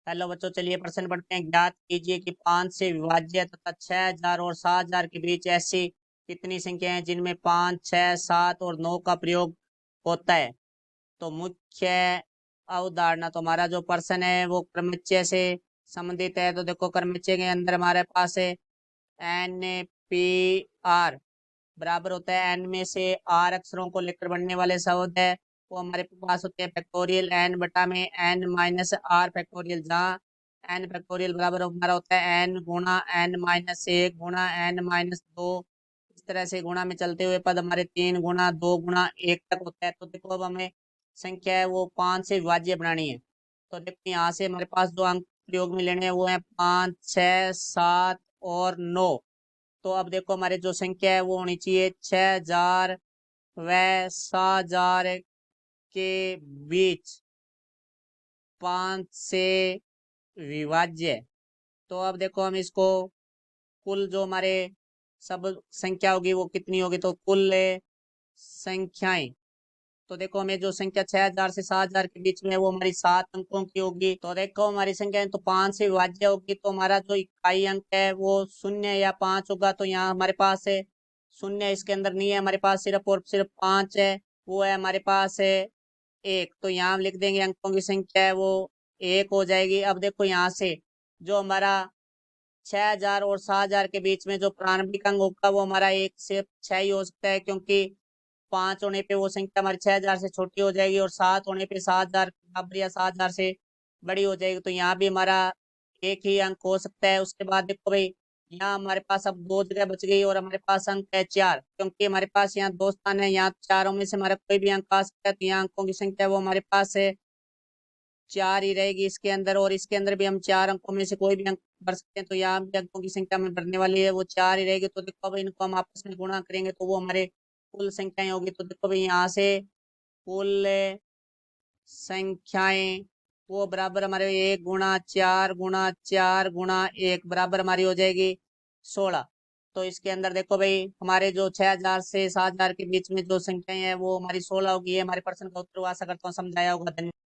Hello बच्चों, चलिए प्रश्न पढ़ते हैं। ज्ञात कीजिए कि 5 से विभाज्य तथा 6000 और 7000 के बीच ऐसी कितनी संख्याएं हैं जिनमें 5, 6, 7 और 9 का प्रयोग होता है। तो मुख्य अवधारणा, तो हमारा जो प्रश्न है वो क्रमचय से संबंधित है। तो देखो, क्रमचय के अंदर हमारे पास है एन पी आर बराबर होता है एन में से आर अक्षरों को लेकर बनने वाले शब्द है वो हमारे पास होते हैं फैक्टोरियल एन बटा में एन माइनस आर फैक्टोरियल, जहाँ एन फैक्टोरियल बराबर हमारा होता है एन गुणा एन माइनस एक गुणा एन माइनस दो। इस तरह से गुणा में चलते हुए पद हमारे 3 गुणा 2 गुणा 1 तक होता है। तो देखो, अब हमें संख्या है वो 5 से विभाज्य बनानी है। तो देखो, यहाँ से हमारे पास जो अंक प्रयोग में लेने हैं वो है 5, 6, 7 और 9। तो अब देखो, हमारे जो संख्या है वो होनी चाहिए 6000 व 7000 के बीच 5 से विभाज्य। तो अब देखो, हम इसको कुल जो हमारे सब संख्या होगी वो कितनी होगी, तो कुल संख्याएं। तो देखो, हमें जो संख्या 6000 से 7000 के बीच में है वो हमारी 7 अंकों की होगी। तो देखो, हमारी संख्या तो 5 से विभाज्य होगी, तो हमारा जो इकाई अंक है वो 0 या 5 होगा। तो यहाँ हमारे पास है 0, इसके अंदर नहीं है, हमारे पास सिर्फ और सिर्फ 5 है। वो है हमारे पास है 1। तो यहाँ हम लिख देंगे अंकों की संख्या है वो 1 हो जाएगी। अब देखो, यहाँ से जो हमारा 6000 और 7000 के बीच में जो प्रारंभिक अंक होगा वो हमारा 1 से 6 ही हो सकता है, क्योंकि 5 होने पे वो संख्या हमारी 6000 से छोटी हो जाएगी और 7 होने पे 7000 के बराबर या 7000 से बड़ी हो जाएगी। तो यहाँ भी हमारा एक ही अंक हो सकता है। उसके बाद देखो भाई, यहाँ हमारे पास अब दो जगह बच गई और हमारे पास अंक है 4, क्योंकि हमारे पास यहाँ दो स्थान है। यहाँ चारों में से हमारा कोई भी अंक आ सकता है। तो यहाँ अंकों की संख्या वो हमारे पास है 4 ही रहेगी इसके अंदर, और इसके अंदर भी हम 4 अंकों में से कोई भी अंक भर सकते हैं। तो यहाँ भी अंकों की संख्या में भरने वाली है वो 4 ही रहेगी। तो देखो, अब इनको हम आपस में गुणा करेंगे तो वो हमारे कुल संख्याएं होगी। तो देखो भाई, यहाँ से कुल संख्याएं वो बराबर हमारे 1 गुणा 4 गुणा 4 गुणा 1 बराबर हमारी हो जाएगी 16। तो इसके अंदर देखो भाई, हमारे जो 6000 से 7000 के बीच में जो संख्याएं हैं वो हमारी 16 होगी। ये हमारे प्रश्न का उत्तर हुआ। आशा करता हूँ समझाया होगा। धन्यवाद।